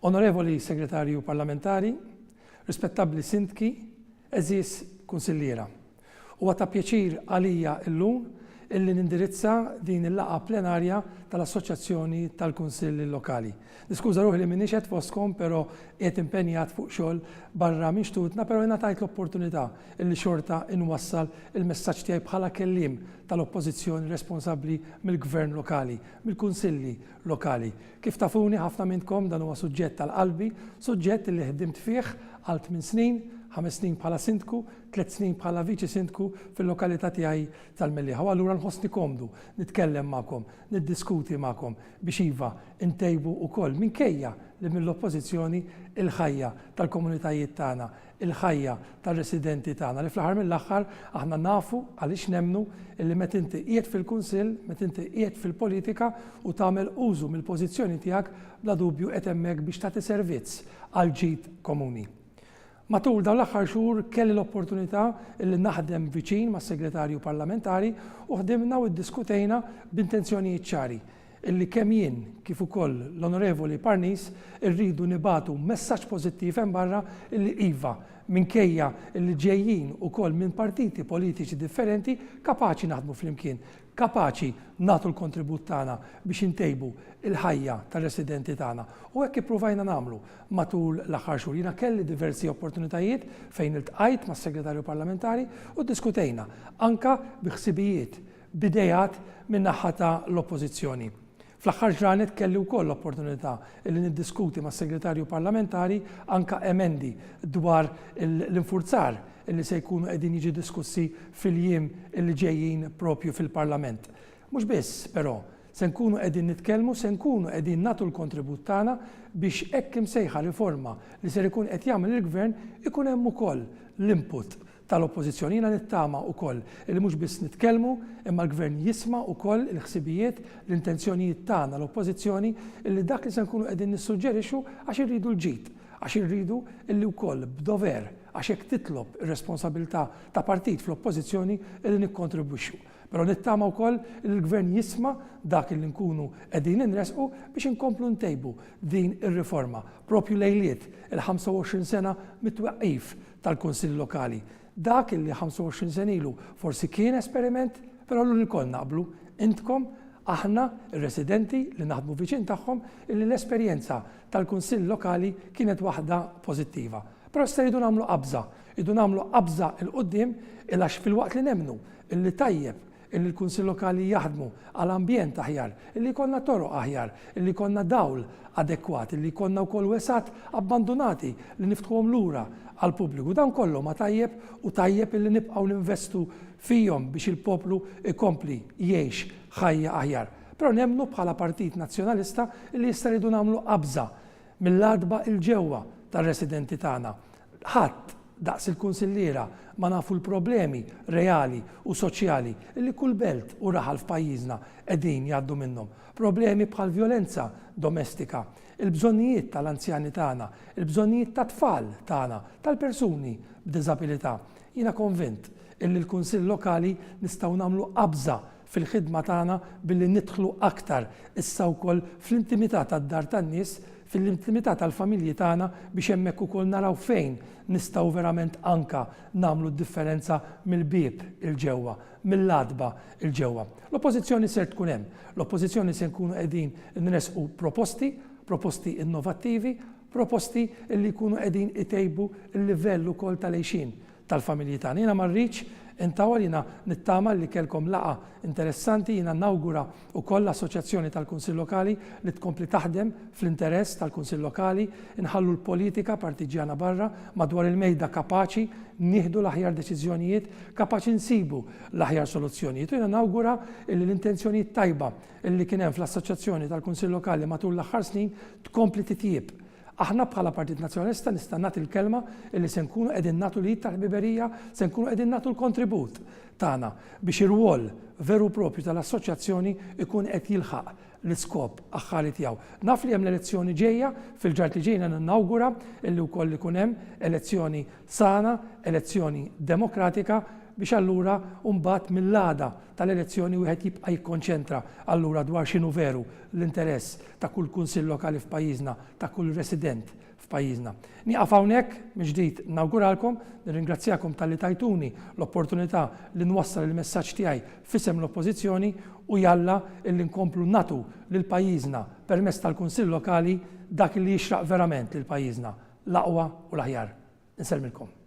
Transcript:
Onorevoli Segretarju Parlamentari, rispettabbli sindki, eżis kunsilliera. Huwa ta' pjaċir għalija llum illi nindirizza din il-laqgħa plenarja tal-Assoċjazzjoni tal-Kunsilli Lokali. Niskuża ruħi li m'iniex qed fostkom, però qiegħed impenjat fuq xogħol barra minn xtutna, però ngħatajt l-opportunità illi xorta inwassal il-messaġġ tiegħi bħala kelliem tal-oppożizzjoni responsabbli mill-Gvern lokali, mill-Kunsilli lokali. Kif tafuni ħafna minnkom dan huwa suġġett tal-qalbi, suġġett li ħdimt fih għal 8 snin, 5 snin bħala sindku, 3 snin bħala viċi sindku fil-lokalità tiegħi tal-Mellieħa. Allura nħossni komdu nitkellem magħkom, niddiskuti magħkom biex iva intejbu wkoll minkejja li mill-oppożizzjoni il-ħajja tal-komunitajiet tagħna, il-ħajja tar-residenti tagħna li fl-aħħar mill-aħħar aħna nafu għaliex nemmnu illi meta inti qiegħed fil-Kunsill, meta inti qiegħed fil-politika u tagħmel użu mill-pożizzjoni tiegħek bla dubju qed hemmhekk biex tagħti servizz għal ġid komuni. Matul dawn l-aħħar xhur kelli l-opportunità li naħdem viċin mas-Segretarju Parlamentari u ħdimna u ddiskutejna b'intenzjonijiet ċari illi kemm jien kif ukoll l-Onorevoli Parnis irridu nibatu messaġġ pożittiv hemm barra illi iva minkejja illi ġejjin ukoll minn partiti politiċi differenti kapaċi naħdmu flimkien, kapaċi nagħtu l-kontribut tagħna biex intejbu il-ħajja tar-residenti tagħna. U hekk ippruvajna nagħmlu matul l-aħħar xhur. Jiena kelli diversi opportunitajiet fejn iltqajt mas-Segretarju Parlamentari u ddiskutejna anka bi ħsibijiet, b'idejat min naħa ta' l-oppożizzjoni. Fl-aħħar ġranet kelli wkoll l-opportunità li niddiskuti mas-Segretarju Parlamentari anka emendi dwar l-infurzar illi se jkunu qegħdin jiġi diskussi fil-jiem illi ġejjin propju fil-Parlament. Mhux biss, però, se nkunu qegħdin nitkellmu, se nkunu qegħdin nagħtu l-kontribut tagħna biex hekk imsejħa riforma li se jkun qed jagħmel il-Gvern ikun hemm ukoll l-input tal-oppożizzjoni. Jiena nittama wkoll li mhux biss nitkellmu imma l-Gvern jisma' wkoll il-ħsibijiet, l-intenzjonijiet tagħna l-oppożizzjoni illi dak li se nkunu qegħdin nissuġġerixxu għax irridu l-ġid, għax irridu illi wkoll b'dover għax hekk titlob ir-responsabilità ta' partit fl-oppożizzjoni illi nikkontribwixxu. Però nittama wkoll li l-Gvern jisma' dak li nkunu qegħdin inresqu biex inkomplu ntejbu din ir-riforma propju lejliet il-25 sena mit-twaqqif tal-Kunsill Lokali. Dak li 25 sen ilu forsi kien esperiment, però l-ukoll naqblu intkom aħna ir-residenti li naħdmu viċin tagħhom illi l-esperjenza tal-Kunsill Lokali kienet waħda pożittiva. Però issa jridu nagħmlu qabża il-qudiem il għax fil-waqt li nemmnu illi tajjeb illi l-Kunsill Lokali jaħdmu għal ambjent aħjar, illi jkollna toroq aħjar, illi jkollna dawl adekwat, illi jkollna wkoll wesat abbandonati li niftħuhom lura għal pubbliku. Dan kollu ma tajjeb u tajjeb illi nibqgħu ninvestu fihom biex il-poplu ikompli jgħix ħajja aħjar. Però nemmnu bħala Partit Nazzjonalista illi jista' jridu nagħmlu qabża mill-adba il-ġewwa tar-residenti tagħna. Ħadd daqs il-kunsilliera ma nafu l-problemi reali u soċjali li kull belt u raħal f'pajjiżna qegħdin jgħaddu minnhom. Problemi bħal violenza domestika, il-bżonnijiet tal-anzjani tagħna, il-bżonnijiet tat-tfal tagħna, tal-persuni b'diżabilità. Jiena konvint illi l-Kunsill Lokali nistgħu nagħmlu qabża fil-ħidma tagħna billi nidħlu aktar issa wkoll fl-intimità tad-dar tan-nies, fil-intimità tal-familji tagħna biex hemmhekk ukoll naraw fejn nistgħu verament anka nagħmlu d-differenza mill-bieb il-ġewwa, mill-adba il-ġewwa. L-oppożizzjoni ser tkun hemm. L-oppożizzjoni se nkunu qegħdin nresqu proposti innovattivi, proposti li jkunu qegħdin itejbu l-livell ukoll tal-għejxin tal-familji tagħna. Jiena ma rridx intawal jiena nittama li kellkom laqa interessanti, jiena nawgura wkoll l-Assoċjazzjoni tal-Kunsill Lokali li tkompli taħdem fl-interess tal-Kunsill Lokali, inħallu l-politika partiġjana barra madwar il-mejda kapaċi nieħdu l-aħjar deċiżjonijiet, kapaċi nsibu l-aħjar soluzzjonijiet. Jiena nawgura li l-intenzjonijiet tajba li kien hemm fl-Assoċjazzjoni tal-Kunsill Lokali matul l-aħħar snin tkompli titjieb. Aħna bħala Partit Nazzjonalista nista' nagħti l-kelma illi se nkunu qegħdin nagħtu lid tal-ħbiberija, se nkunu qegħdin nagħtu l-kontribut tagħna biex ir-rwol veru propju tal-assoċjazzjoni ikun qed jilħaq l-iskop aħħari tiegħu. Naf li hemm l-elezzjoni ġejja, fil-ġart li ġejna ninawgura illi wkoll ikun hemm elezzjoni sana, elezzjoni demokratika biex allura mbagħad mill-għada tal-elezzjoni wieħed jibqa' jikkonċentra allura dwar x'inhu veru l-interess ta' kull kunsill lokali f'pajjiżna, ta' kull resident f'pajjiżna. Nieqaf hawnhekk mill-ġdid nawguralkom, nirringrazzjakom talli tajtuni l-opportunità li nwassal il-messaġġ tiegħi f'isem l-Oppożizzjoni u jalla illi nkomplu nagħtu lil pajjiżna permezz tal-kunsill lokali dak li jixraq verament lil pajjiżna l-aqwa u l-aħjar. Inselmilkom.